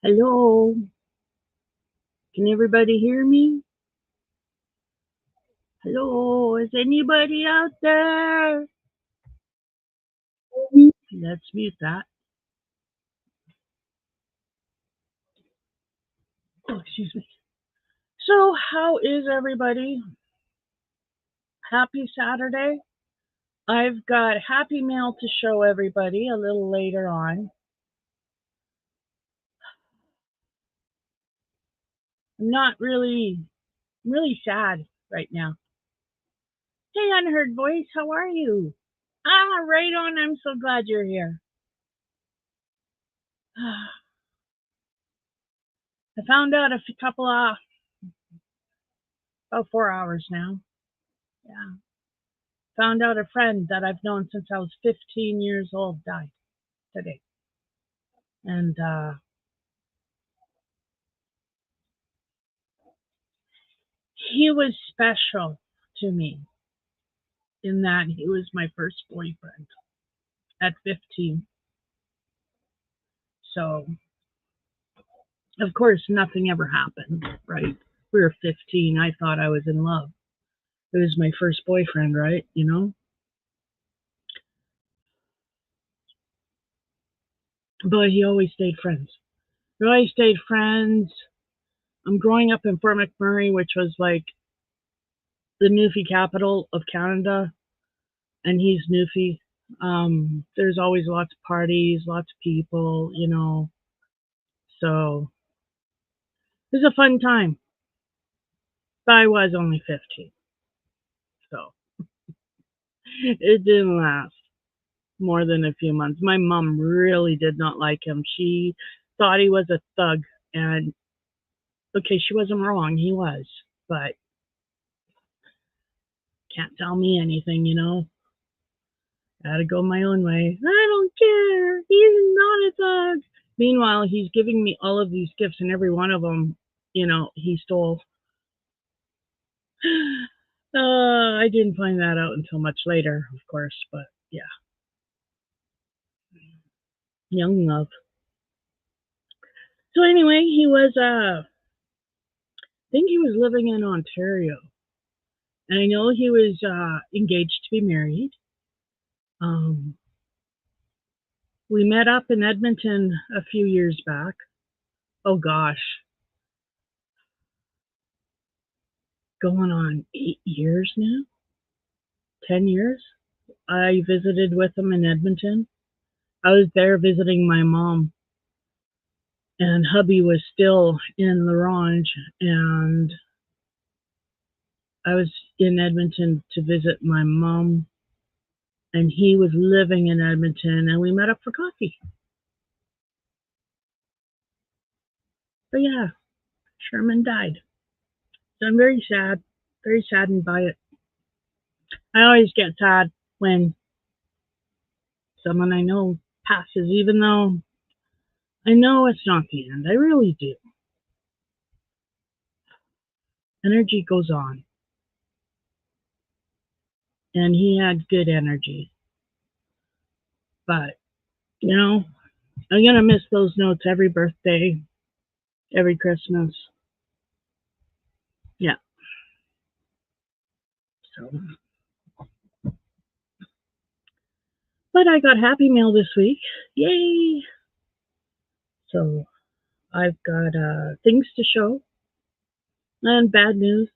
Hello, can everybody hear me? Hello, is anybody out there? Let's mute that. Oh, excuse me. So, how is everybody? Happy Saturday. I've got Happy Mail to show everybody a little later on. I'm not really sad right now. Hey, Unheard Voice, how are you? Ah, right on. I'm so glad you're here. I found out a couple of, about 4 hours now. Yeah. Found out a friend that I've known since I was 15 years old died today. And he was special to me in that he was my first boyfriend at 15. So, of course, nothing ever happened, right? We were 15. I thought I was in love. It was my first boyfriend, right? You know? But he always stayed friends. We always stayed friends. I'm growing up in Fort McMurray, which was like the Newfie capital of Canada, and he's Newfie. There's always lots of parties, lots of people, you know. So it was a fun time. But I was only 15, so it didn't last more than a few months. My mom really did not like him. She thought he was a thug, and okay, she wasn't wrong. He was, but can't tell me anything, you know. Gotta go my own way. I don't care. He's not a thug. Meanwhile, he's giving me all of these gifts, and every one of them, you know, he stole. I didn't find that out until much later, of course, but yeah, young love. So anyway, he was, I think he was living in Ontario, and I know he was engaged to be married. Um, we met up in Edmonton a few years back. Oh gosh, going on 8 years now, 10 years. I visited with him in Edmonton. I was there visiting my mom, and hubby was still in Larange, and I was in Edmonton to visit my mom, and he was living in Edmonton, and we met up for coffee. But yeah, Sherman died. So I'm very saddened by it. I always get sad when someone I know passes, even though I know it's not the end. I really do. Energy goes on, and he had good energy. But, you know, I'm going to miss those notes every birthday, every Christmas. Yeah. So, but I got Happy Mail this week. Yay! So I've got things to show and bad news.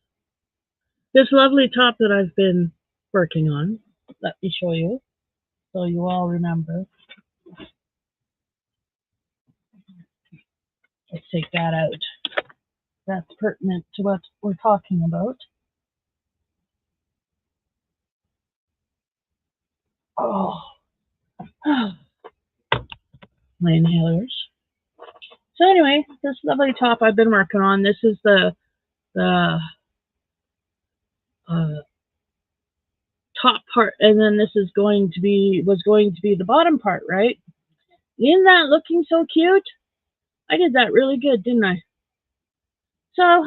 This lovely top that I've been working on. Let me show you so you all remember. Let's take that out. That's pertinent to what we're talking about. Oh, my inhalers. So anyway, this lovely top I've been working on. This is the uh, top part, and then this is was going to be the bottom part, right? Isn't that looking so cute? I did that really good, didn't I? So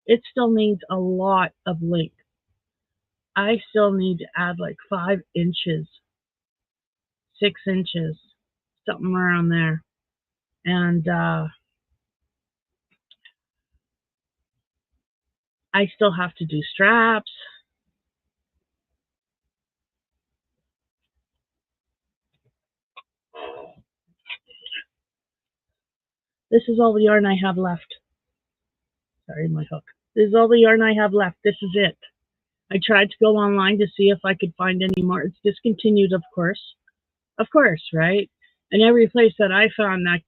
it still needs a lot of length. I still need to add like 5 inches, 6 inches. something around there. And I still have to do straps. This is all the yarn I have left. Sorry, my hook. This is all the yarn I have left. This is it. I tried to go online to see if I could find any more. It's discontinued, of course. Of course, right? And every place that I found that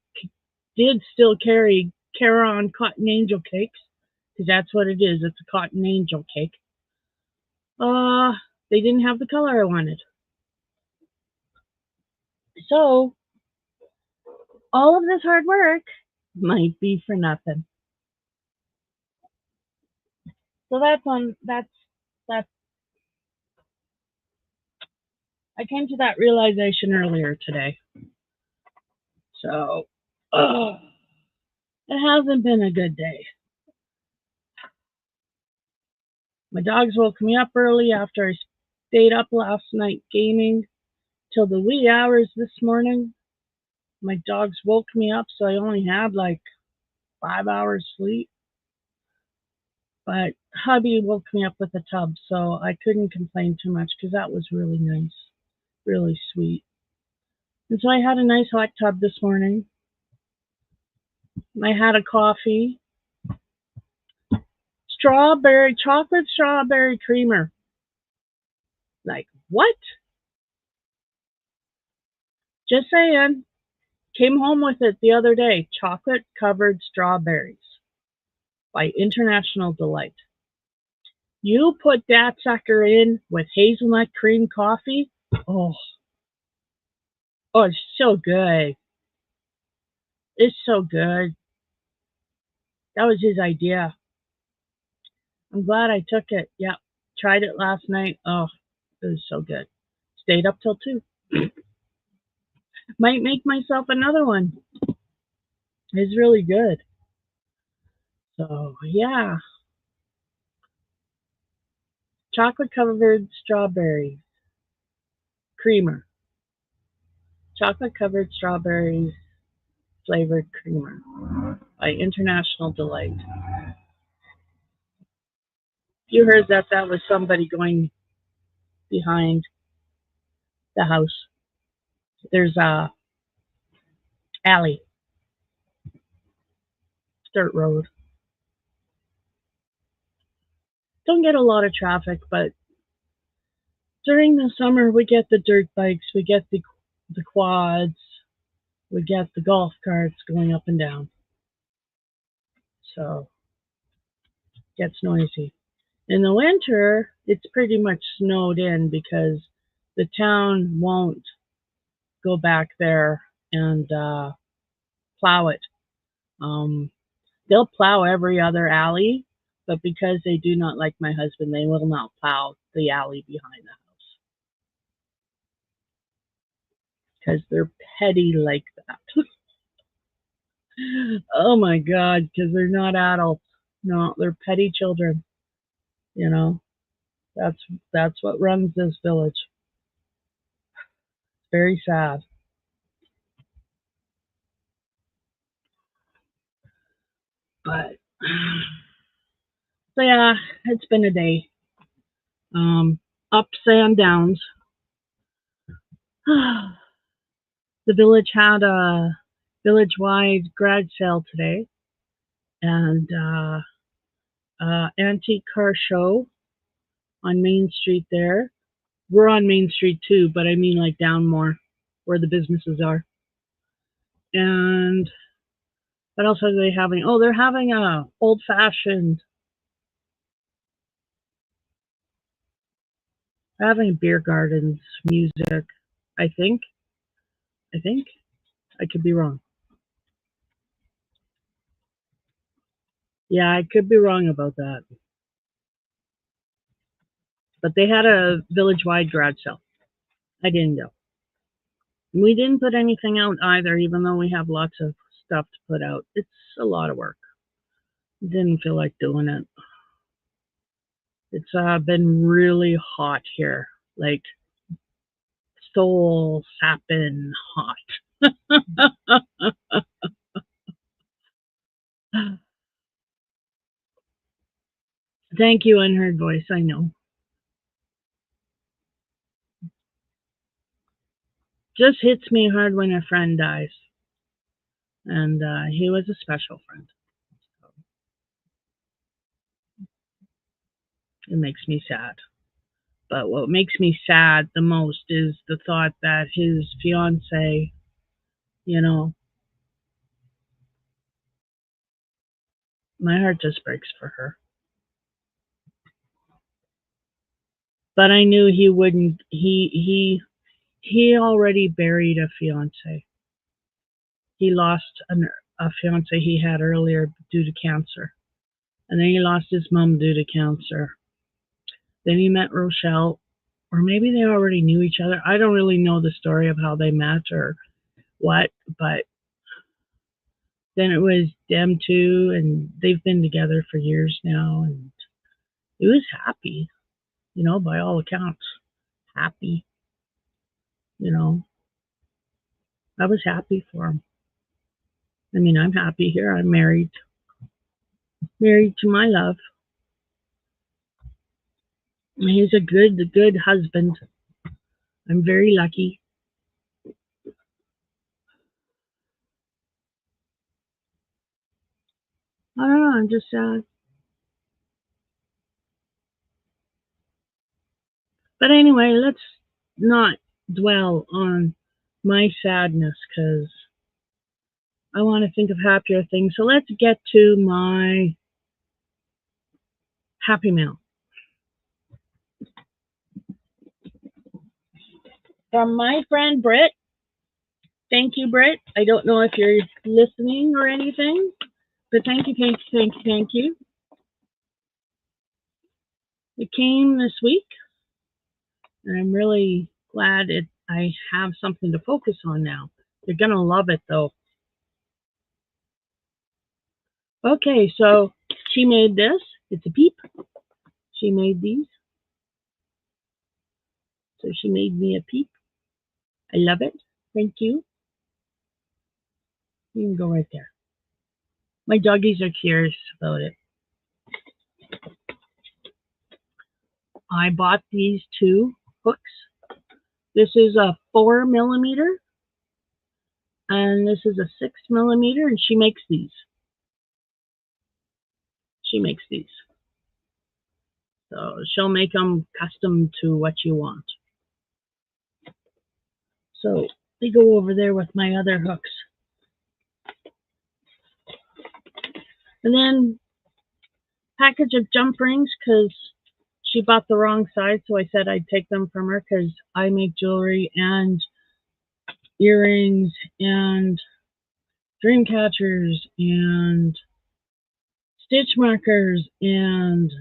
did still carry Caron Cotton Angel cakes, because that's what it is. It's a Cotton Angel cake. They didn't have the color I wanted. So, all of this hard work might be for nothing. So that's I came to that realization earlier today. So, it hasn't been a good day. My dogs woke me up early after I stayed up last night gaming till the wee hours this morning. My dogs woke me up, so I only had like 5 hours sleep. But hubby woke me up with a tub, so I couldn't complain too much because that was really nice, really sweet. And so I had a nice hot tub this morning. I had a coffee, chocolate strawberry creamer. Like, what? Just saying. Came home with it the other day. Chocolate covered strawberries by International Delight. You put that sucker in with hazelnut cream coffee. Oh, it's so good. It's so good. That was his idea. I'm glad I took it. Yep. Tried it last night. Oh, it was so good. Stayed up till 2. Might make myself another one. It's really good. So, yeah. Chocolate covered strawberries. Creamer. Chocolate covered strawberries flavored creamer by International Delight. You heard that was somebody going behind the house. There's a alley, dirt road. Don't get a lot of traffic, but during the summer we get the dirt bikes, we get the quads, we get the golf carts going up and down. So it gets noisy. In the winter, it's pretty much snowed in because the town won't go back there and plow it. They'll plow every other alley, but because they do not like my husband, they will not plow the alley behind the house. Because they're petty like that. Oh my God, because they're not adults. No, they're petty children. You know, that's what runs this village. Very sad. But so yeah, it's been a day. Ups and downs. The village had a village-wide garage sale today, and antique car show on Main Street there. We're on Main Street too, but I mean like down more where the businesses are. And what else are they having? Oh, they're having a old-fashioned, having beer gardens, music. I think. I think. I could be wrong. Yeah, I could be wrong about that. But they had a village-wide garage sale. I didn't go. We didn't put anything out either, even though we have lots of stuff to put out. It's a lot of work. Didn't feel like doing it. It's been really hot here, like soul sapping hot. Thank you, unheard voice. I know. Just hits me hard when a friend dies, and he was a special friend. It makes me sad. But what makes me sad the most is the thought that his fiance, you know, my heart just breaks for her. But I knew he wouldn't. He already buried a fiance. He lost a fiance he had earlier due to cancer, and then he lost his mom due to cancer. Then he met Rochelle, or maybe they already knew each other. I don't really know the story of how they met or what, but then it was them two, and they've been together for years now, and he was happy, by all accounts. Happy, you know. I was happy for him. I mean, I'm happy here. I'm married to my love. He's a good husband. I'm very lucky. I don't know. I'm just sad. But anyway, let's not dwell on my sadness because I want to think of happier things. So let's get to my happy mail from my friend Britt. Thank you, Britt. I don't know if you're listening or anything, but thank you, thank you, thank you, thank you. It came this week, and I'm really glad I have something to focus on now. You're gonna love it though. Okay, so she made this. It's a peep. She made these. So she made me a peep. I love it. Thank you. You can go right there. My doggies are curious about it. I bought these two hooks. This is a 4 millimeter and this is a 6 millimeter, and she makes these. She makes these. So she'll make them custom to what you want. So they go over there with my other hooks. And then package of jump rings because she bought the wrong size, so I said I'd take them from her because I make jewelry and earrings and dream catchers and stitch markers and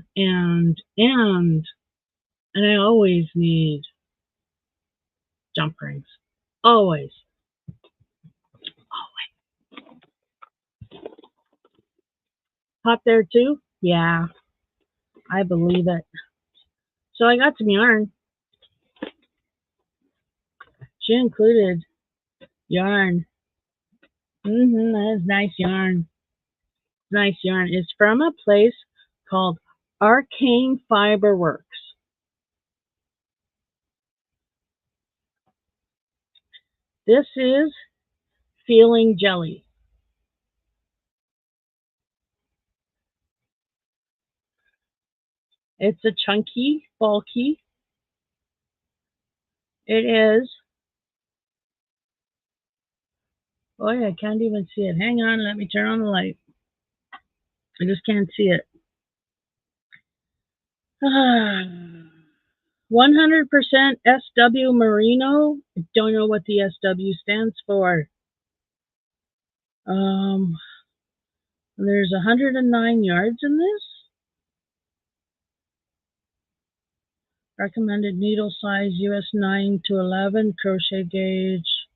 I always need jump rings. Always. Hot there too? Yeah, I believe it. So I got some yarn. She included yarn. That's nice yarn. Nice yarn. It's from a place called Arcane Fiber Works. This is Feeling Jelly. It's a chunky, bulky. It is. Boy, I can't even see it. Hang on, let me turn on the light. I just can't see it. 100% SW Merino. I don't know what the SW stands for. There's 109 yards in this. Recommended needle size US 9 to 11. Crochet gauge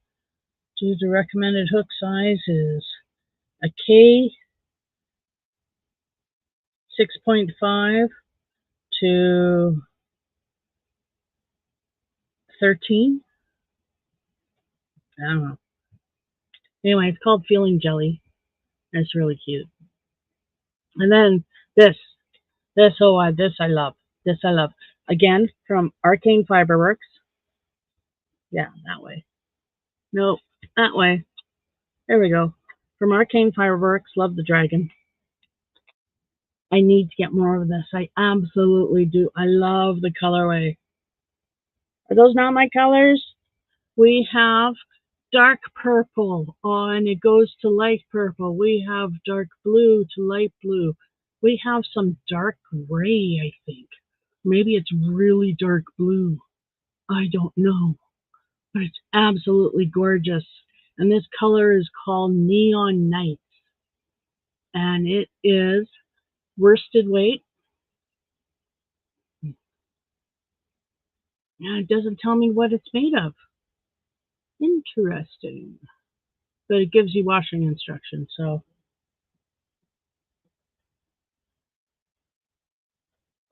to the recommended hook size is a K 6.5 to 13. I don't know. Anyway, it's called Feeling Jelly. It's really cute. And then this, this I love. This I love. Again, from Arcane Fiberworks. Yeah, that way. Nope, that way. There we go. From Arcane Fireworks, love the dragon. I need to get more of this. I absolutely do. I love the colorway. Are those not my colors? We have dark purple and it goes to light purple. We have dark blue to light blue. We have some dark gray, I think. Maybe it's really dark blue. I don't know. But it's absolutely gorgeous. And this color is called Neon Night. And it is worsted weight. And it doesn't tell me what it's made of. Interesting. But it gives you washing instructions. So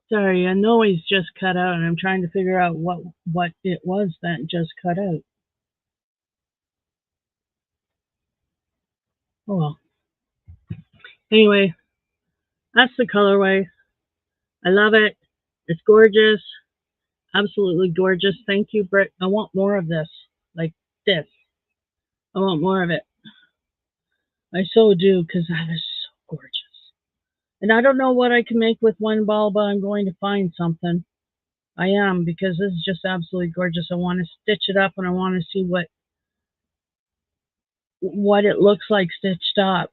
sorry, a noise just cut out, and I'm trying to figure out what it was that just cut out. Oh well. Anyway, that's the colorway. I love it. It's gorgeous. Absolutely gorgeous. Thank you, Britt. I want more of this. Like this. I want more of it. I so do, because that is so gorgeous. And I don't know what I can make with one ball, but I'm going to find something. I am, because this is just absolutely gorgeous. I want to stitch it up, and I want to see what it looks like stitched up.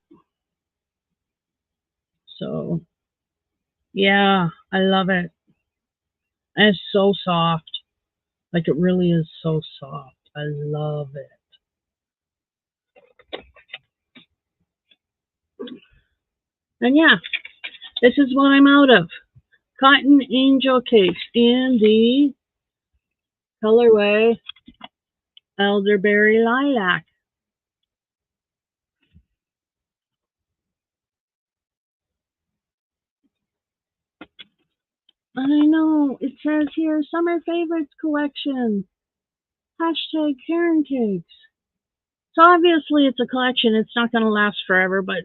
So yeah, I love it. And it's so soft. Like it really is so soft. I love it. And yeah, this is what I'm out of. Cotton Angel Cakes in the colorway Elderberry Lilac. I know, it says here, Summer Favorites Collection. Hashtag Karen Cakes. So obviously it's a collection. It's not going to last forever, but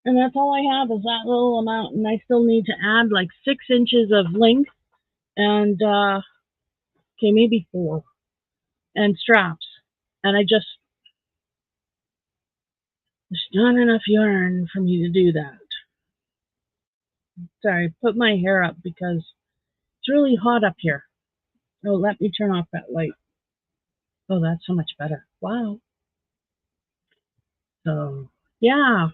and that's all I have is that little amount, and I still need to add like 6 inches of length and okay, maybe 4 and straps. And there's not enough yarn for me to do that. Sorry, put my hair up because it's really hot up here. Oh, let me turn off that light. Oh, that's so much better. Wow. So, yeah.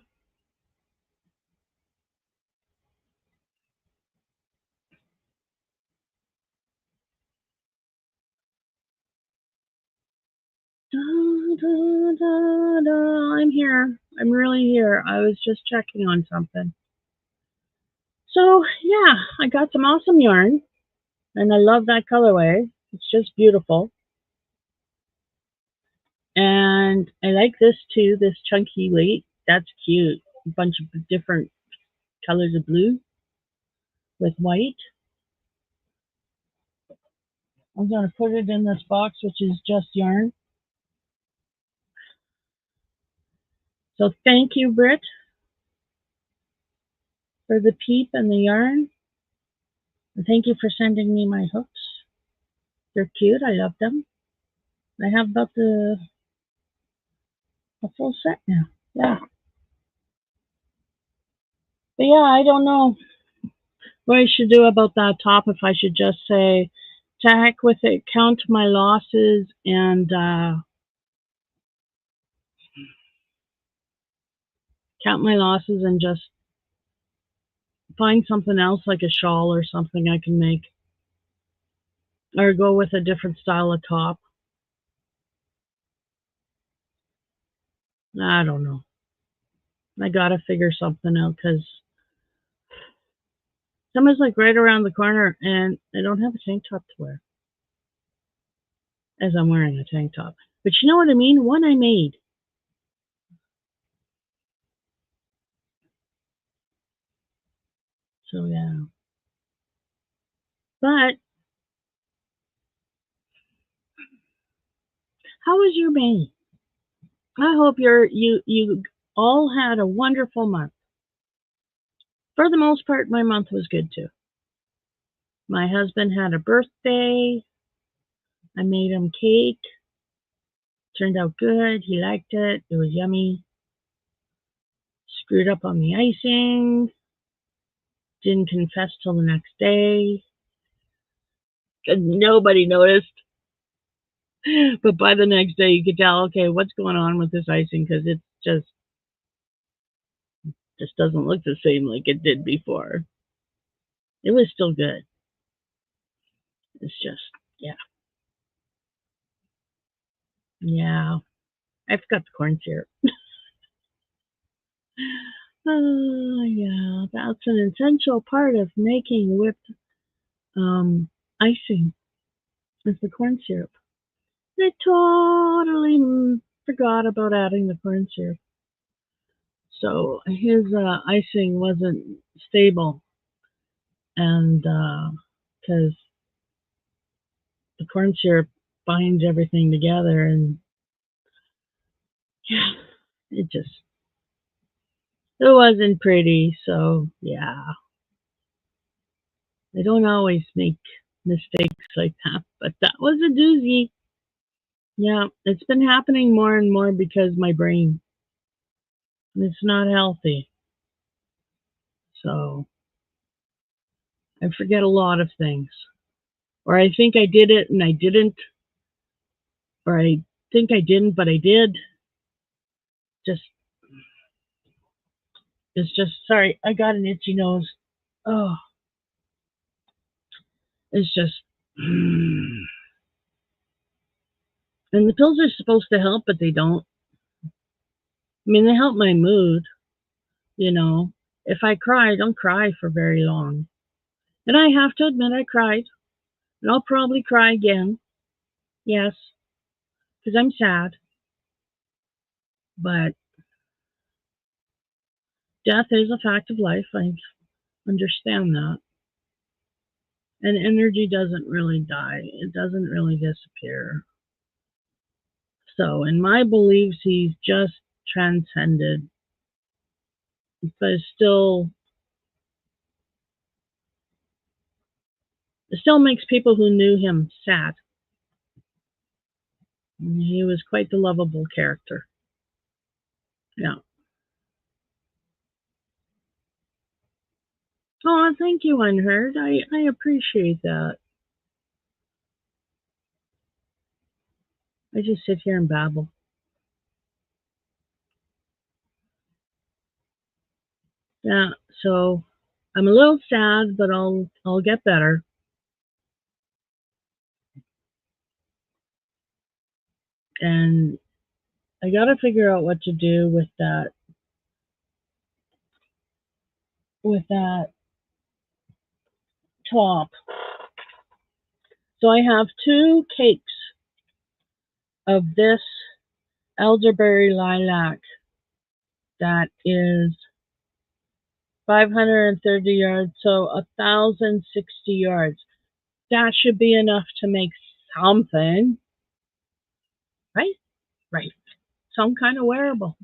Da, da, da, da. I'm here. I'm really here. I was just checking on something. So, yeah, I got some awesome yarn, and I love that colorway. It's just beautiful. And I like this too, this chunky weight. That's cute. A bunch of different colors of blue with white. I'm going to put it in this box, which is just yarn. So thank you, Britt, for the peep and the yarn. And thank you for sending me my hooks. They're cute. I love them. I have about a full set now. Yeah. But yeah, I don't know what I should do about that top. If I should just say, to heck with it, count my losses and just find something else like a shawl or something I can make. Or go with a different style of top. I don't know. I gotta figure something out because summer's like right around the corner and I don't have a tank top to wear. As I'm wearing a tank top. But you know what I mean? One I made. So yeah. But How was your May? I hope you all had a wonderful month. For the most part, my month was good too. My husband had a birthday. I made him cake. Turned out good. He liked it. It was yummy. Screwed up on the icing. Didn't confess till the next day. 'Cause nobody noticed. But by the next day, you could tell, okay, what's going on with this icing? Because it just doesn't look the same like it did before. It was still good. It's just, yeah. Yeah. I forgot the corn syrup. Oh, yeah. That's an essential part of making whipped icing is the corn syrup. I totally forgot about adding the corn syrup. So his icing wasn't stable, and because the corn syrup binds everything together, and yeah, it wasn't pretty. So yeah, I don't always make mistakes like that, but that was a doozy. Yeah, it's been happening more and more because my brain, it's not healthy. So I forget a lot of things. Or I think I did it and I didn't, or I think I didn't, but I did. Just, it's just, sorry, I got an itchy nose. Oh, it's just, and the pills are supposed to help, but they don't. I mean, they help my mood, you know. If I cry, I don't cry for very long. And I have to admit, I cried. And I'll probably cry again. Yes, because I'm sad. But death is a fact of life. I understand that. And energy doesn't really die, it doesn't really disappear. So, in my beliefs, he's just transcended. But it still makes people who knew him sad. He was quite the lovable character. Yeah. Oh, thank you, Unheard. I appreciate that. I just sit here and babble. Yeah, so I'm a little sad, but I'll get better. And I got to figure out what to do with that top. So I have two cakes of this elderberry lilac that is 530 yards, so 1,060 yards. That should be enough to make something, right? Right. Some kind of wearable.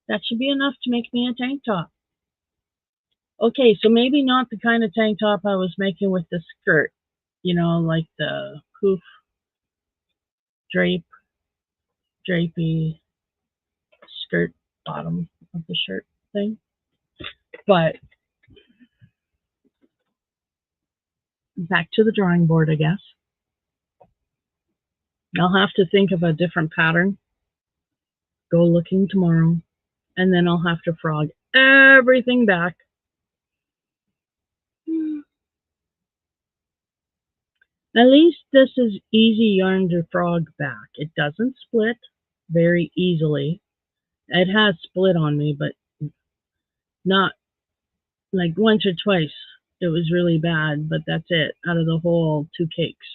That should be enough to make me a tank top. Okay, so maybe not the kind of tank top I was making with the skirt, like the poof drapey skirt bottom of the shirt thing. But back to the drawing board, I guess. I'll have to think of a different pattern, go looking tomorrow, and then I'll have to frog everything back. At least this is easy yarn to frog back. It doesn't split very easily. It has split on me, but not like once or twice. It was really bad, but that's it out of the whole two cakes.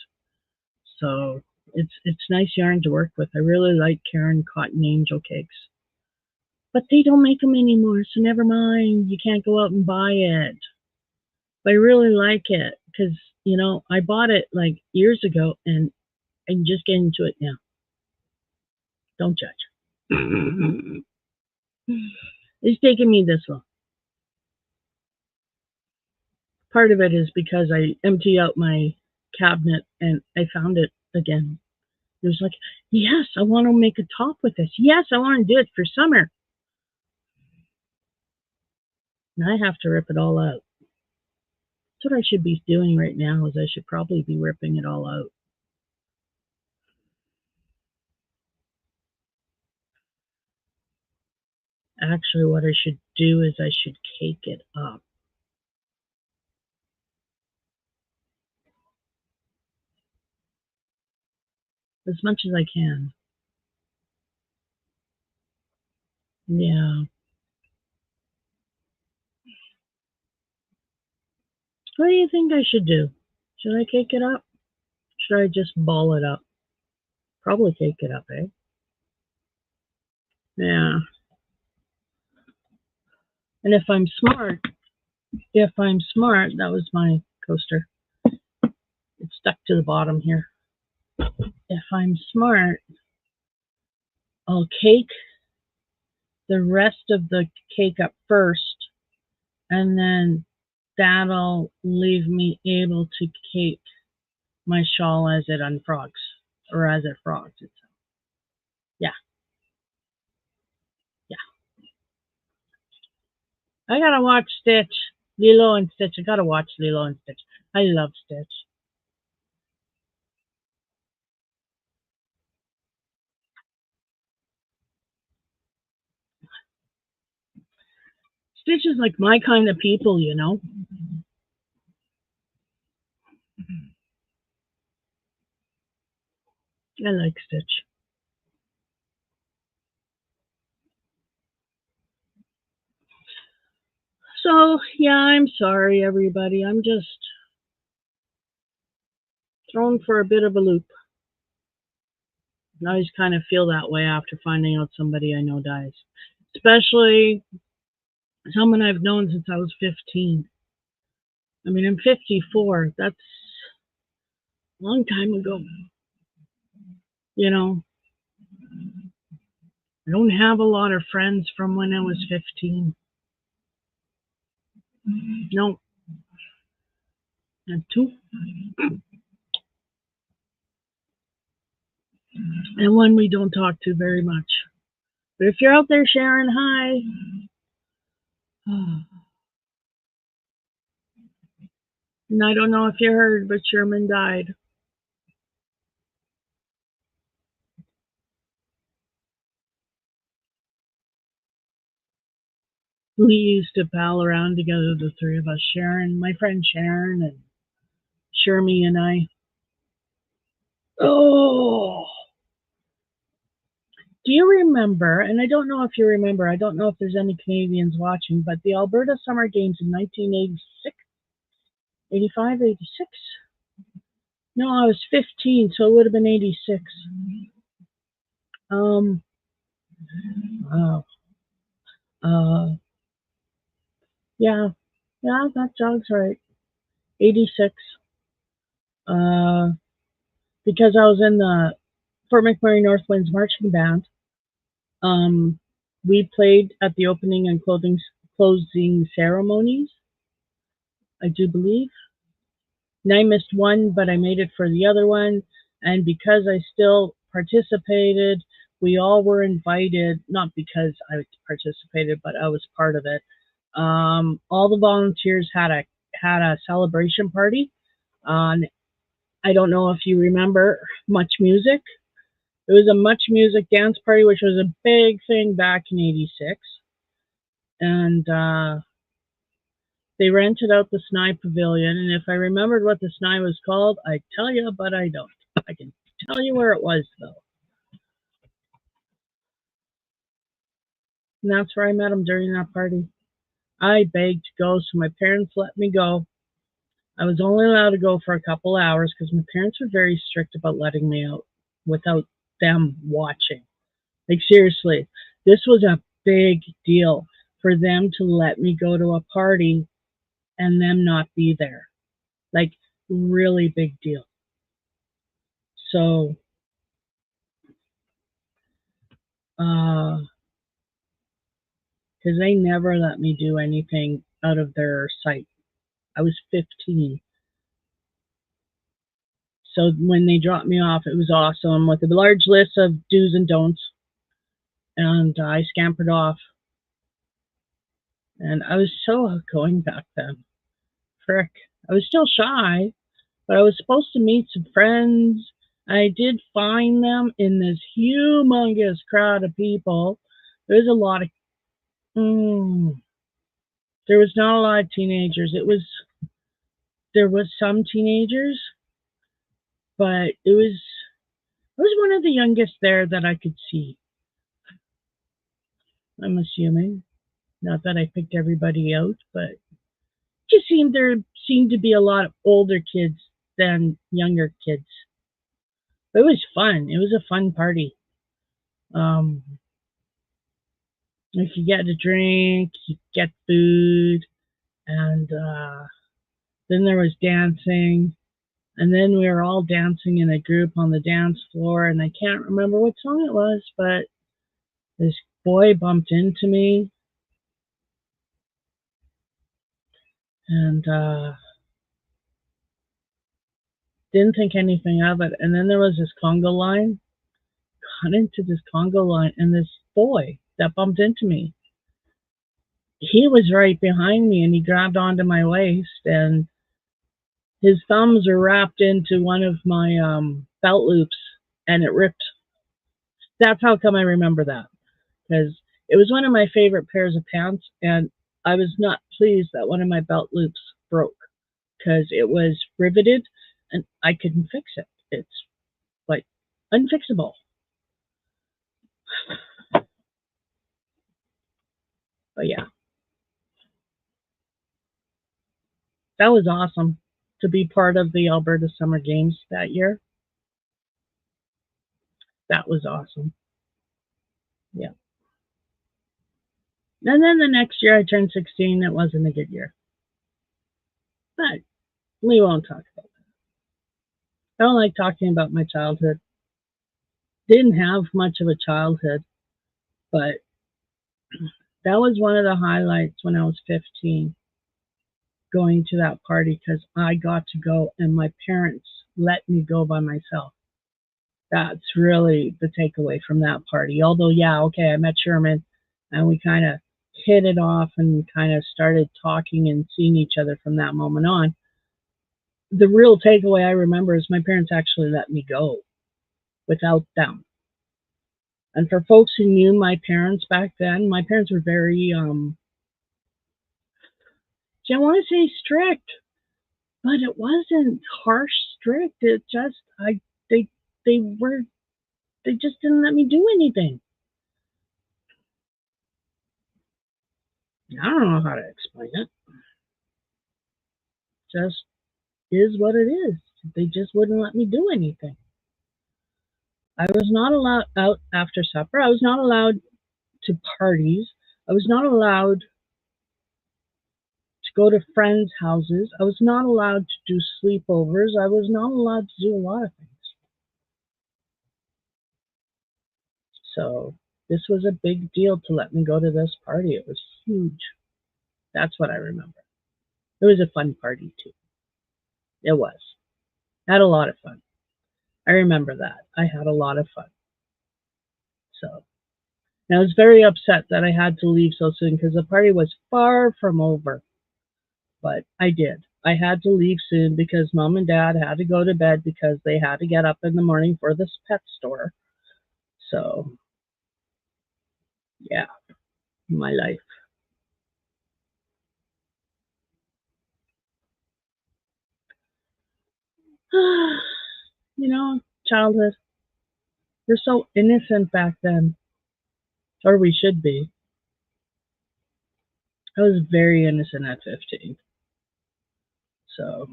So it's nice yarn to work with. I really like Karen Cotton Angel cakes. But they don't make them anymore, so never mind. You can't go out and buy it. But I really like it because, I bought it like years ago and I'm just getting into it now. Don't judge. It's taken me this long. Part of it is because I empty out my cabinet and I found it again. It was like, yes, I want to make a top with this. Yes, I want to do it for summer. And I have to rip it all out. That's what I should be doing right now is I should probably be ripping it all out. Actually, what I should do is I should cake it up. As much as I can. Yeah. What do you think I should do? Should I cake it up? Should I just ball it up? Probably cake it up, eh? Yeah. And if I'm smart, that was my coaster. It's stuck to the bottom here. If I'm smart, I'll cake the rest of the cake up first, and then that'll leave me able to cake my shawl as it unfrogs, or as it frogs itself. Yeah, yeah. I gotta watch Stitch, Lilo and Stitch. I gotta watch Lilo and Stitch. I love Stitch. Stitch is like my kind of people, you know. I like Stitch. So, yeah, I'm sorry, everybody. I'm just thrown for a bit of a loop. I always kind of feel that way after finding out somebody I know dies, especially someone I've known since I was 15. I mean, I'm 54. That's a long time ago. You know, I don't have a lot of friends from when I was 15. No, not two. And one we don't talk to very much. But if you're out there, Sharon, hi. And I don't know if you heard, but Sherman died. We used to pal around together, the three of us, Sharon, my friend Sharon, and Shermy and I. Oh, do you remember? And I don't know if you remember. I don't know if there's any Canadians watching, but the Alberta Summer Games in 1986, 85, 86. No, I was 15, so it would have been 86. Um, uh, uh, yeah, yeah, that jogs right. 86. Uh, because I was in the Fort McMurray North Winds marching band. Um, we played at the opening and closing ceremonies, I do believe. And I missed one, but I made it for the other one. And because I still participated, we all were invited, not because I participated, but I was part of it. All the volunteers had a celebration party. I don't know if you remember Much Music. It was a Much Music dance party, which was a big thing back in '86. And they rented out the Sny Pavilion. And if I remembered what the Sny was called, I'd tell you, but I don't. I can tell you where it was, though. And that's where I met him during that party. I begged to go, so my parents let me go. I was only allowed to go for a couple hours because my parents were very strict about letting me out without them watching. Like, seriously, this was a big deal for them to let me go to a party and them not be there. Like, really big deal. So Because they never let me do anything out of their sight. I was 15. So when they dropped me off, it was awesome with a large list of do's and don'ts. And I scampered off. And I was so outgoing back then. Frick. I was still shy, but I was supposed to meet some friends. I did find them in this humongous crowd of people. There was a lot of, there was not a lot of teenagers. There was some teenagers, but I was one of the youngest there that I could see. I'm assuming. Not that I picked everybody out, but just seemed to be a lot of older kids than younger kids. It was fun. It was a fun party. Um, if you get a drink, you get food, and then there was dancing, and then we were all dancing in a group on the dance floor, and I can't remember what song it was, but this boy bumped into me, and didn't think anything of it. And then there was this conga line, got into this conga line, and this boy that bumped into me, he was right behind me, and he grabbed onto my waist, and his thumbs were wrapped into one of my belt loops, and it ripped. That's how come I remember that, because it was one of my favorite pairs of pants, and I was not pleased that one of my belt loops broke because it was riveted, and I couldn't fix it. It's like unfixable. But yeah, that was awesome to be part of the Alberta Summer Games that year. That was awesome. Yeah. And then the next year I turned 16. It wasn't a good year. But we won't talk about it. I don't like talking about my childhood. Didn't have much of a childhood, but that was one of the highlights when I was 15, going to that party because I got to go and my parents let me go by myself. That's really the takeaway from that party. Although, yeah, okay, I met Sherman and we kind of hit it off and kind of started talking and seeing each other from that moment on. The real takeaway I remember is my parents actually let me go without them. And for folks who knew my parents back then, my parents were very, I want to say strict, but it wasn't harsh strict. It just, they, they were, they just didn't let me do anything. I don't know how to explain it. Just is what it is. They just wouldn't let me do anything. I was not allowed out after supper. I was not allowed to parties. I was not allowed to go to friends' houses. I was not allowed to do sleepovers. I was not allowed to do a lot of things. So this was a big deal to let me go to this party. It was huge. That's what I remember. It was a fun party too. It was. I had a lot of fun. I remember that. I had a lot of fun. So and I was very upset that I had to leave so soon because the party was far from over. But I did. I had to leave soon because mom and dad had to go to bed because they had to get up in the morning for this pet store. So, yeah, my life. Childhood. We're so innocent back then, or we should be. I was very innocent at 15. So,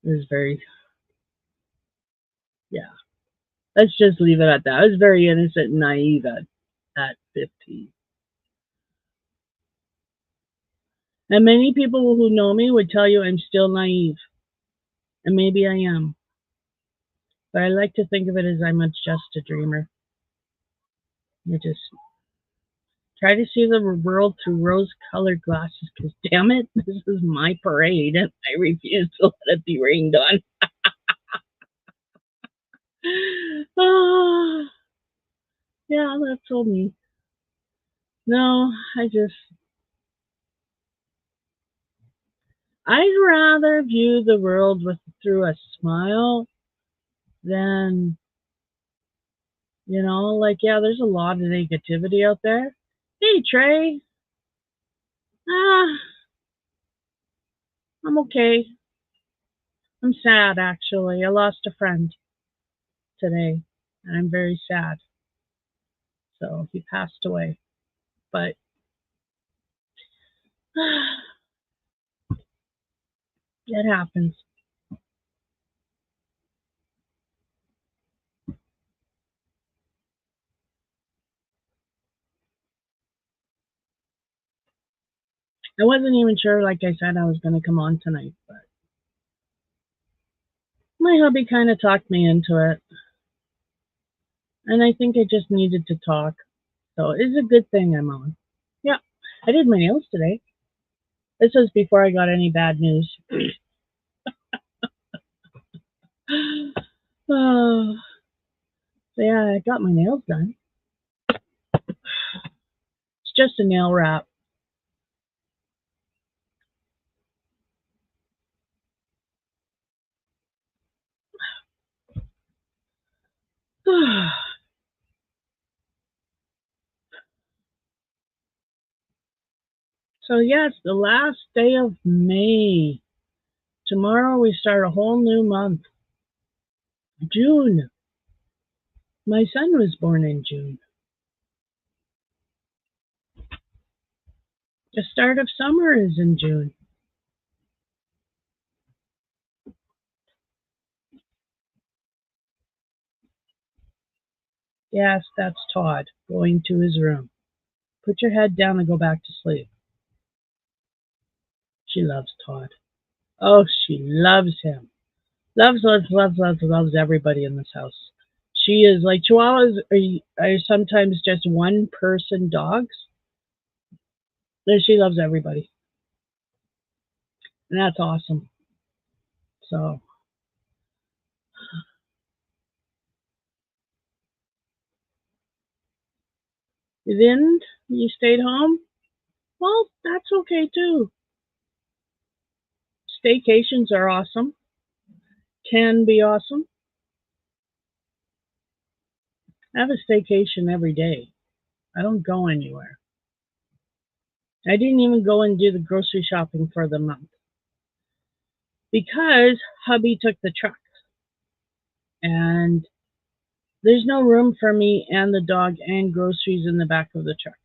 it was very, yeah. Let's just leave it at that. I was very innocent and naive at 15. And many people who know me would tell you I'm still naive. And maybe I am. But I like to think of it as I'm just a dreamer. You just try to see the world through rose-colored glasses, because damn it, this is my parade, and I refuse to let it be rained on. Oh, yeah, that's so me. No, I'd rather view the world through a smile than, like, yeah, there's a lot of negativity out there. Hey, Trey. Ah, I'm okay. I'm sad, actually. I lost a friend today, and I'm very sad. So he passed away. But it happens. I wasn't even sure, like I said, I was going to come on tonight, but my hubby kind of talked me into it. And I think I just needed to talk. So it's a good thing I'm on. Yeah, I did my nails today. This was before I got any bad news. Oh, so yeah, I got my nails done. It's just a nail wrap. So yes, the last day of May. Tomorrow we start a whole new month. June. My son was born in June. The start of summer is in June. Yes, that's Todd going to his room. Put your head down and go back to sleep. She loves Todd. Oh, she loves him. Loves, loves, loves, loves, loves everybody in this house. She is like Chihuahuas are sometimes just one person dogs. And she loves everybody. And that's awesome. So, you didn't? You stayed home? Well, that's okay too. Staycations are awesome. Can be awesome. I have a staycation every day. I don't go anywhere. I didn't even go and do the grocery shopping for the month because hubby took the truck and there's no room for me and the dog and groceries in the back of the truck.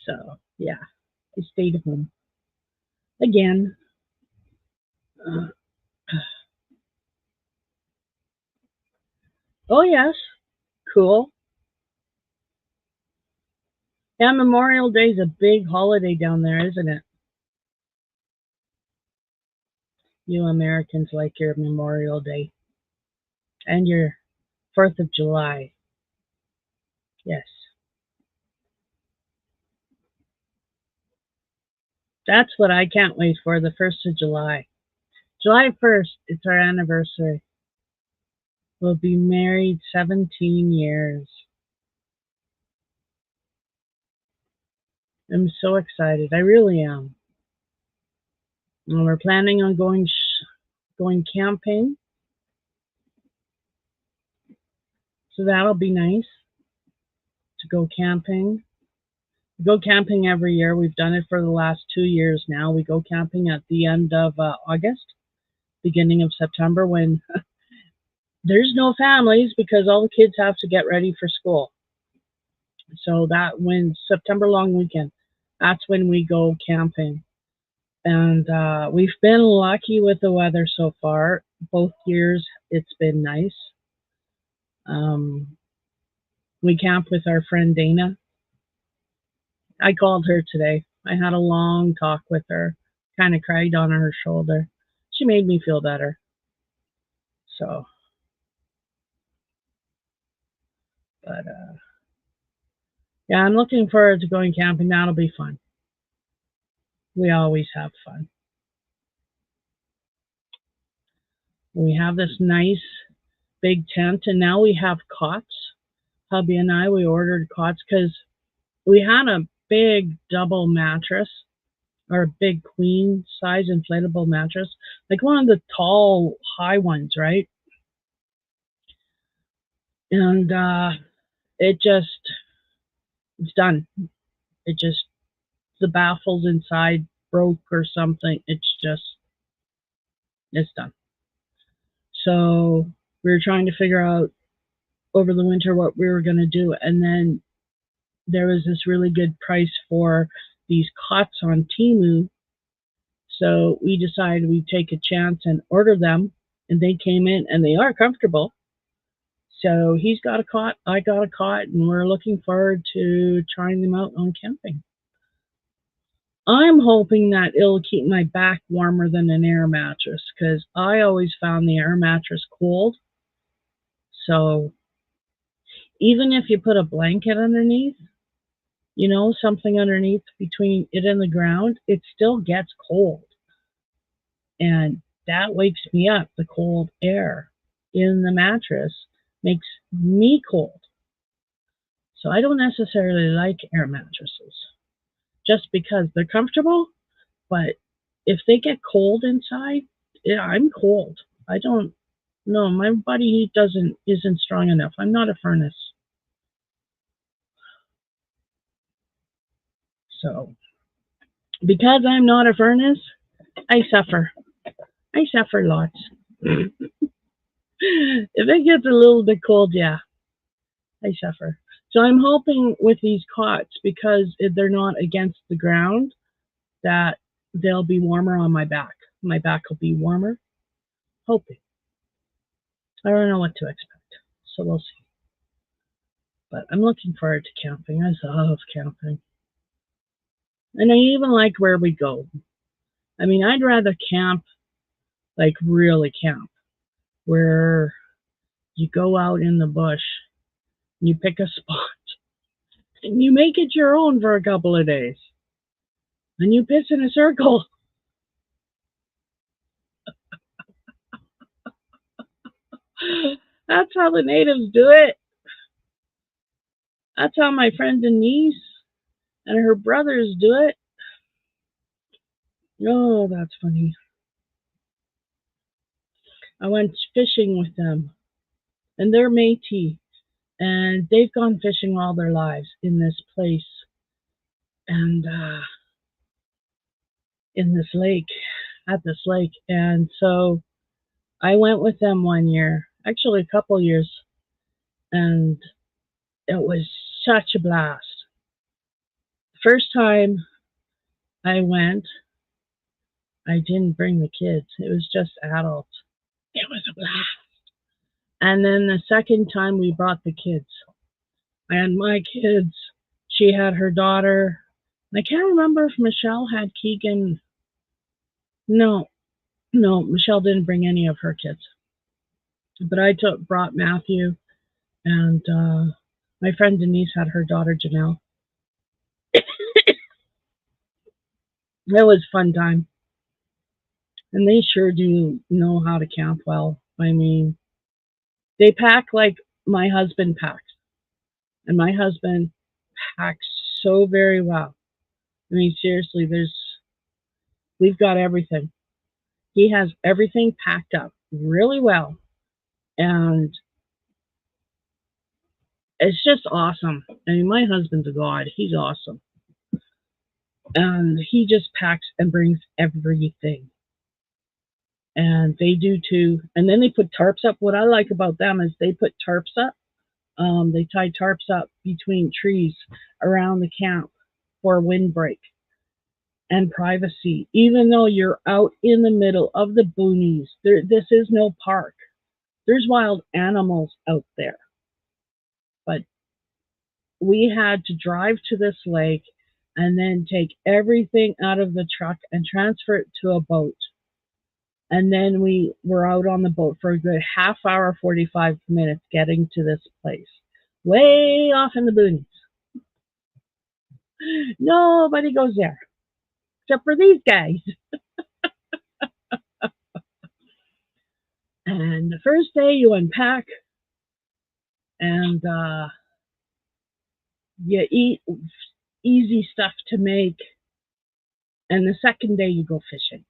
So, yeah, I stayed home again. Uh, oh, yes, cool. Yeah, Memorial Day is a big holiday down there, isn't it? You Americans like your Memorial Day and your 4th of July. Yes, that's what I can't wait for, the 1st of July. July 1st, it's our anniversary. We'll be married 17 years. I'm so excited. I really am. And we're planning on going camping, so that'll be nice to go camping. We go camping every year. We've done it for the last 2 years now. We go camping at the end of August, beginning of September, when there's no families because all the kids have to get ready for school. So that when September long weekend, that's when we go camping. And we've been lucky with the weather so far. Both years it's been nice. Um, we camp with our friend Dana. I called her today. I had a long talk with her, kind of cried on her shoulder. She made me feel better. So, But yeah, I'm looking forward to going camping. That'll be fun. We always have fun. We have this nice big tent, and now we have cots. Hubby and I, we ordered cots because we had a big double mattress or a big queen size inflatable mattress, like one of the tall, high ones, right? And it's done. It just, the baffles inside broke or something. It's done. So we were trying to figure out over the winter what we were going to do. And then there was this really good price for these cots on Temu. So we decided we'd take a chance and order them. And they came in and they are comfortable. So he's got a cot, I got a cot, and we're looking forward to trying them out on camping. I'm hoping that it'll keep my back warmer than an air mattress because I always found the air mattress cold. So even if you put a blanket underneath, something underneath between it and the ground, it still gets cold. And that wakes me up. The cold air in the mattress makes me cold. So I don't necessarily like air mattresses just because they're comfortable, but if they get cold inside, I'm cold. I don't know. My body heat isn't strong enough. I'm not a furnace. So because I'm not a furnace, I suffer. I suffer lots. If it gets a little bit cold, yeah, I suffer. So I'm hoping with these cots, because they're not against the ground, that they'll be warmer on my back. My back will be warmer. Hoping. I don't know what to expect. So we'll see. But I'm looking forward to camping. I love camping. And I even like where we go. I mean, I'd rather camp, like really camp, where you go out in the bush, you pick a spot, and you make it your own for a couple of days. And you piss in a circle. That's how the natives do it. That's how my friend Denise and her brothers do it. Oh, that's funny. I went fishing with them, and they're Métis, and they've gone fishing all their lives in this place, and in this lake, at this lake. And so I went with them one year, actually a couple years, and it was such a blast. First time I went, I didn't bring the kids. It was just adults. It was a blast. And then the second time we brought the kids. And my kids, she had her daughter. I can't remember if Michelle had Keegan. No, Michelle didn't bring any of her kids. But I brought Matthew, and my friend Denise had her daughter Janelle. It was a fun time. And they sure do know how to camp well. I mean, they pack like my husband packs. And my husband packs so very well. I mean, seriously, we've got everything. He has everything packed up really well. And it's just awesome. I mean, my husband's a god. He's awesome. And he just packs and brings everything. And they do too. And then they put tarps up. What I like about them is they put tarps up. They tie tarps up between trees around the camp for windbreak and privacy. Even though you're out in the middle of the boonies, this is no park. There's wild animals out there. But we had to drive to this lake and then take everything out of the truck and transfer it to a boat. And then we were out on the boat for a good half hour, 45 minutes getting to this place. way off in the boonies. Nobody goes there except for these guys. And the first day you unpack and you eat easy stuff to make. And the second day you go fishing.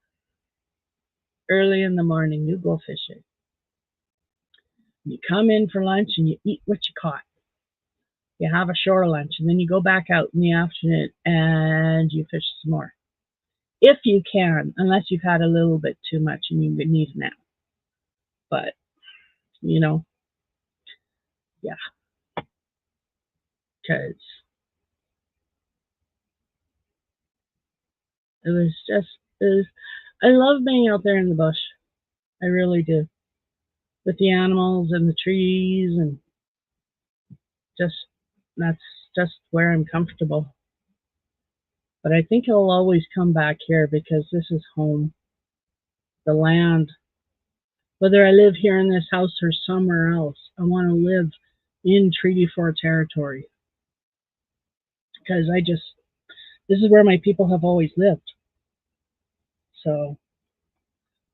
Early in the morning you go fishing. You come in for lunch and you eat what you caught. You have a shore lunch and then you go back out in the afternoon and you fish some more. If you can, unless you've had a little bit too much and you need a nap. But, you know, yeah. Because I love being out there in the bush. I really do. With the animals and the trees and just, that's just where I'm comfortable. But I think I'll always come back here because this is home. The land. Whether I live here in this house or somewhere else, I want to live in Treaty 4 territory. Because this is where my people have always lived. So,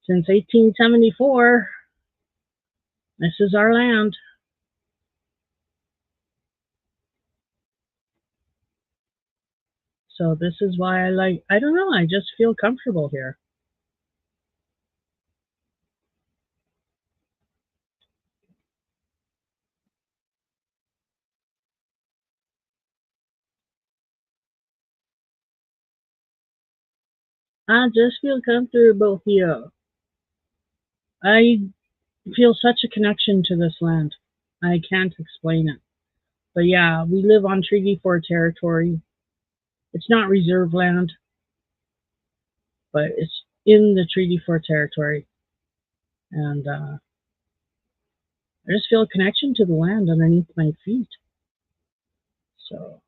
since 1874, this is our land. So this is why I don't know, I just feel comfortable here. I just feel comfortable here. I feel such a connection to this land. I can't explain it. But yeah, we live on Treaty 4 territory. It's not reserve land, but it's in the Treaty 4 territory. And I just feel a connection to the land underneath my feet. So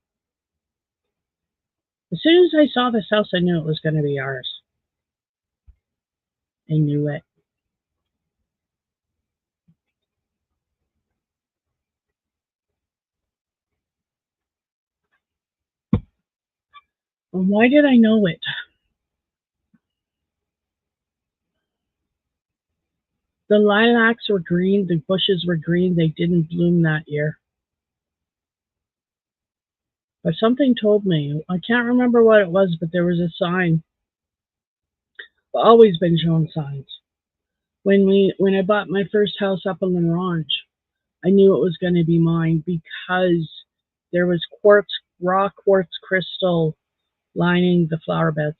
as soon as I saw this house, I knew it was going to be ours. I knew it. And why did I know it? The lilacs were green, the bushes were green, they didn't bloom that year. But something told me, I can't remember what it was, but there was a sign. I've always been shown signs. When I bought my first house up in La Ronge, I knew it was going to be mine because there was raw quartz crystal lining the flower beds.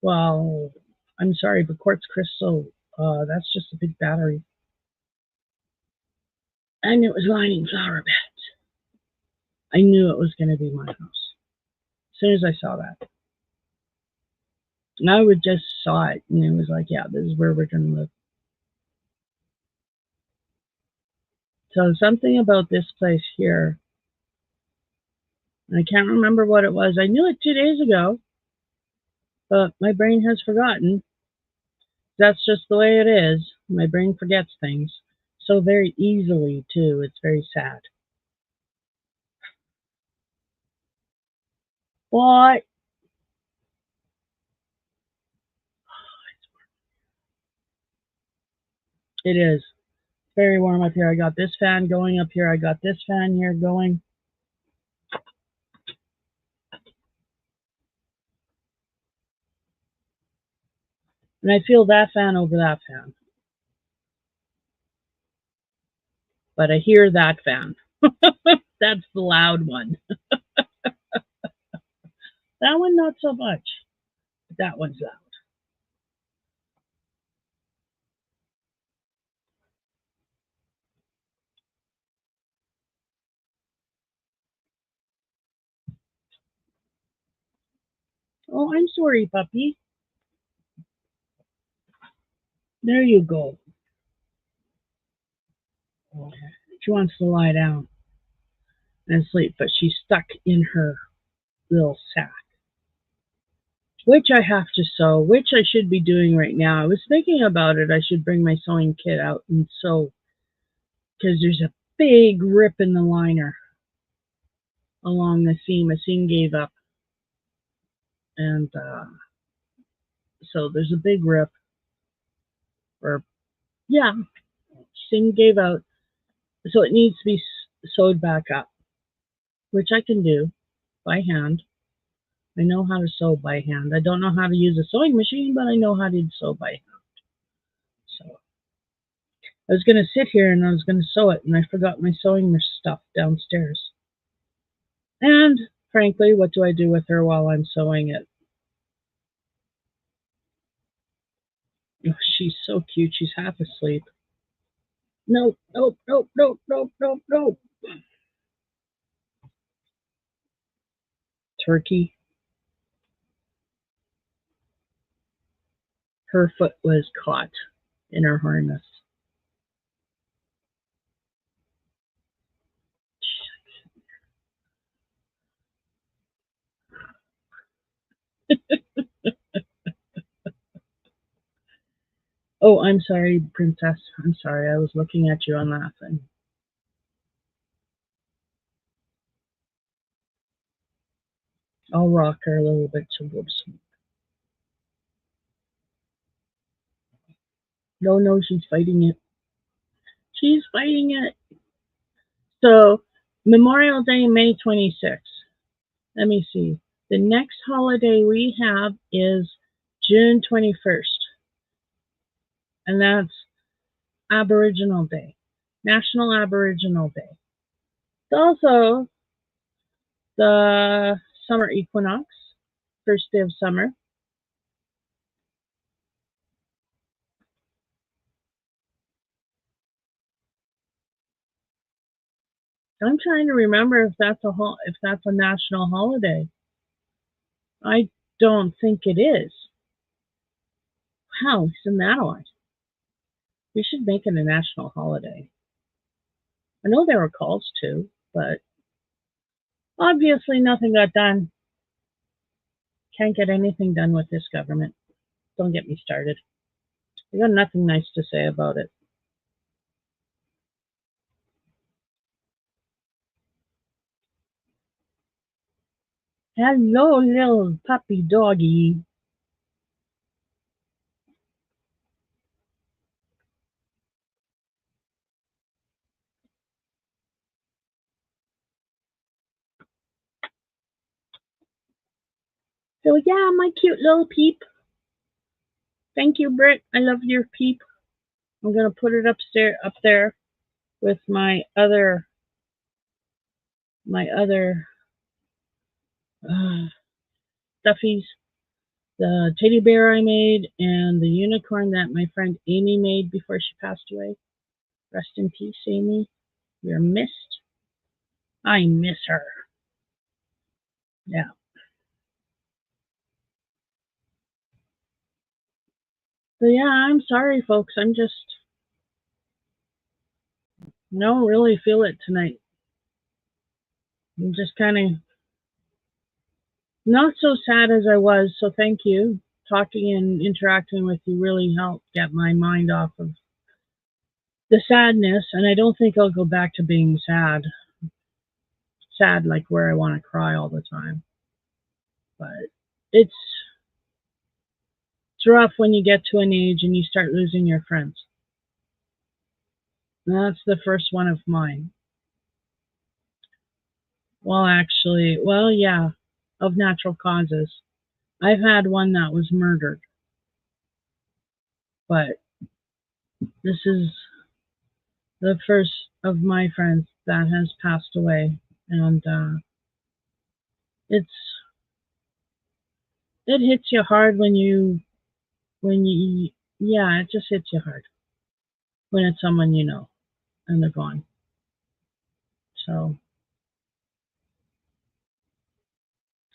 Well, I'm sorry, but quartz crystal, that's just a big battery. And it was lining flower beds. I knew it was going to be my house as soon as I saw that. And I would just saw it, and it was like, yeah, this is where we're going to live. So something about this place here, I can't remember what it was. I knew it 2 days ago, but my brain has forgotten. That's just the way it is. My brain forgets things so very easily, too. It's very sad. What? It is very warm up here. I got this fan going up here. I got this fan here going. And I feel that fan over that fan. But I hear that fan. That's the loud one. That one, not so much. But that one's loud. Oh, I'm sorry, puppy. There you go. Okay. She wants to lie down and sleep, but she's stuck in her little sack, which I have to sew, which I should be doing right now. I was thinking about it. I should bring my sewing kit out and sew because there's a big rip in the liner along the seam. A seam gave up, and so there's a big rip. Or yeah, seam gave out, so it needs to be sewed back up, which I can do by hand. I know how to sew by hand. I don't know how to use a sewing machine, but I know how to sew by hand. So I was going to sit here and I was going to sew it, and I forgot my sewing stuff downstairs. And frankly, what do I do with her while I'm sewing it? Oh, she's so cute. She's half asleep. Nope, nope, nope, nope, nope, nope, nope. Turkey. Her foot was caught in her harness. Oh, I'm sorry, Princess. I'm sorry. I was looking at you and laughing. I'll rock her a little bit to go to sleep. No, no, she's fighting it. She's fighting it. So, Memorial Day, May 26th. Let me see. The next holiday we have is June 21st, and that's Aboriginal Day, National Aboriginal Day. It's also the summer equinox, first day of summer. I'm trying to remember if that's a national holiday. I don't think it is. Wow, isn't that odd? We should make it a national holiday. I know there were calls to, but obviously nothing got done. Can't get anything done with this government. Don't get me started. I got nothing nice to say about it. Hello, little puppy doggy. So yeah, my cute little peep. Thank you, Britt. I love your peep. I'm gonna put it up there with my other uh, stuffies. The teddy bear I made and the unicorn that my friend Amy made before she passed away. Rest in peace, Amy. You're missed. I miss her. Yeah. So yeah, I'm sorry, folks. I'm just don't really feel it tonight. I'm just kind of not so sad as I was. So thank you. Talking and interacting with you really helped get my mind off of the sadness. And I don't think I'll go back to being sad. Sad like where I want to cry all the time. But it's rough when you get to an age and you start losing your friends. And that's the first one of mine. Well, actually, well, yeah, of natural causes. I've had one that was murdered, but this is the first of my friends that has passed away, and it's it hits you hard when you yeah, it just hits you hard when it's someone you know and they're gone. So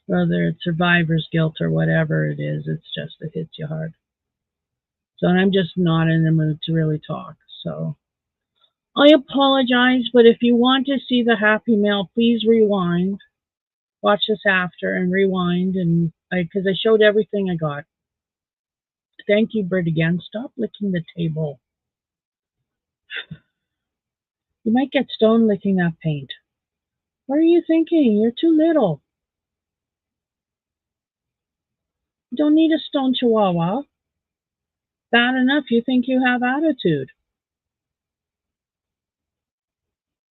whether it's survivor's guilt or whatever it is, it hits you hard. So and I'm just not in the mood to really talk. So I apologize, but if you want to see the happy mail, please rewind. Watch this after and rewind, and because I showed everything I got. Thank you, Bert, again. Stop licking the table. You might get stoned licking that paint. What are you thinking? You're too little. You don't need a stone chihuahua. Bad enough you think you have attitude.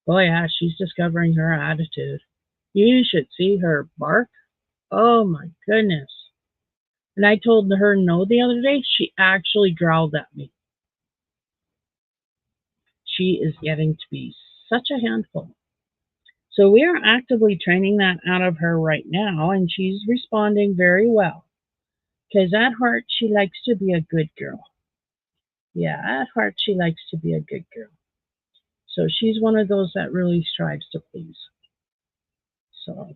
Oh yeah, she's discovering her attitude. You should see her bark. Oh my goodness. And I told her no the other day. She actually growled at me. She is getting to be such a handful. So we are actively training that out of her right now, and she's responding very well. Because at heart, she likes to be a good girl. Yeah, at heart, she likes to be a good girl. So she's one of those that really strives to please. So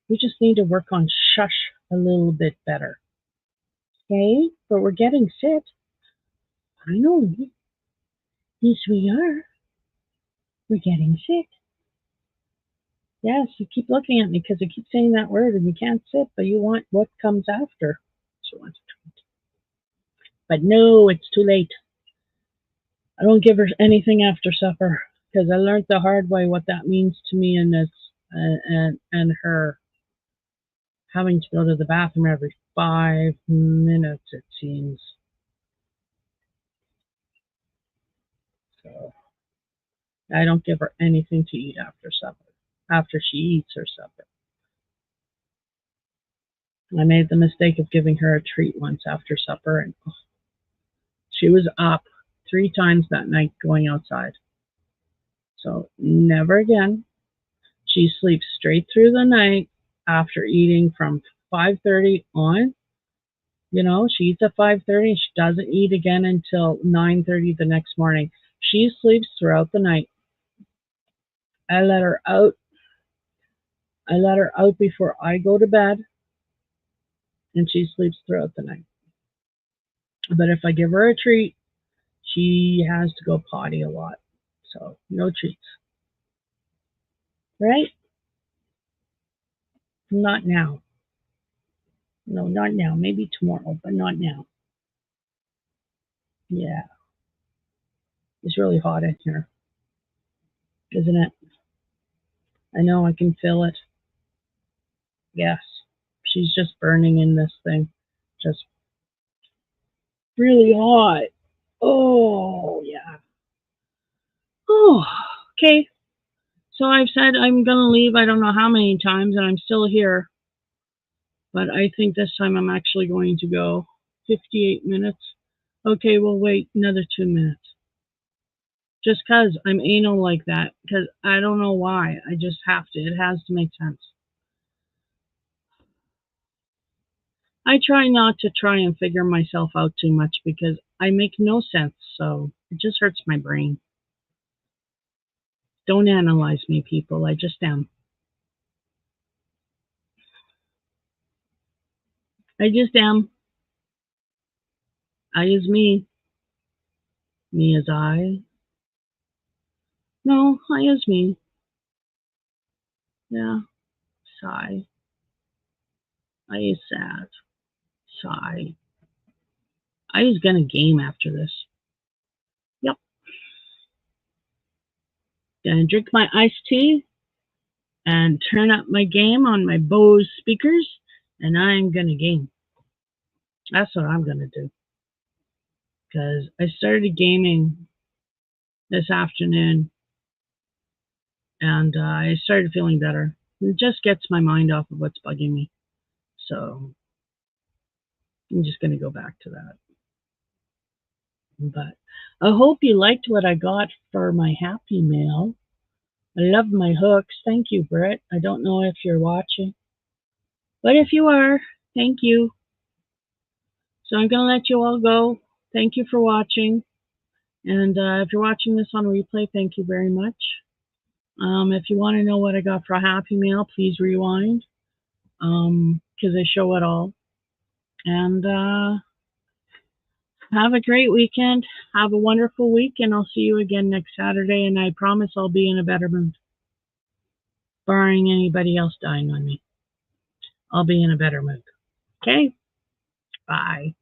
we just need to work on shush a little bit better. Okay? But we're getting sit. I know. Yes, we are. We're getting sick. Yes, you keep looking at me because I keep saying that word and you can't sit, but you want what comes after. She wants to. But no, it's too late. I don't give her anything after supper because I learned the hard way what that means to me and this and her having to go to the bathroom every 5 minutes, it seems. So I don't give her anything to eat after supper, after she eats her supper. I made the mistake of giving her a treat once after supper, and she was up 3 times that night going outside. So never again. She sleeps straight through the night after eating from 5:30 on. You know, she eats at 5:30 and she doesn't eat again until 9:30 the next morning. She sleeps throughout the night. I let her out. I let her out before I go to bed and she sleeps throughout the night. But if I give her a treat, she has to go potty a lot. So no treats. Right? Not now. No, not now. Maybe tomorrow, but not now. Yeah. It's really hot in here, isn't it? I know I can feel it. Yes. She's just burning in this thing. Just really hot. Oh, yeah. Oh, okay. So I've said I'm going to leave I don't know how many times, and I'm still here. But I think this time I'm actually going to go 58 minutes. Okay, we'll wait another 2 minutes. Just 'cause I'm anal like that. Because I don't know why. I just have to. It has to make sense. I try not to try and figure myself out too much because I make no sense. So it just hurts my brain. Don't analyze me, people. I just am. I just am. I is me. Me is I. No, I is me. Yeah. Sigh. I is sad. Sigh. I is gonna game after this. Yep. Gonna drink my iced tea and turn up my game on my Bose speakers, and I'm gonna game. That's what I'm gonna do. Because I started gaming this afternoon, and I started feeling better. It just gets my mind off of what's bugging me. So I'm just gonna go back to that. But I hope you liked what I got for my Happy Mail. I love my hooks. Thank you, Britt. I don't know if you're watching, but if you are, thank you. So I'm going to let you all go. Thank you for watching. And if you're watching this on replay, thank you very much. If you want to know what I got for a Happy Mail, please rewind because I show it all. And have a great weekend. Have a wonderful week, and I'll see you again next Saturday. And I promise I'll be in a better mood, barring anybody else dying on me. I'll be in a better mood. Okay? Bye.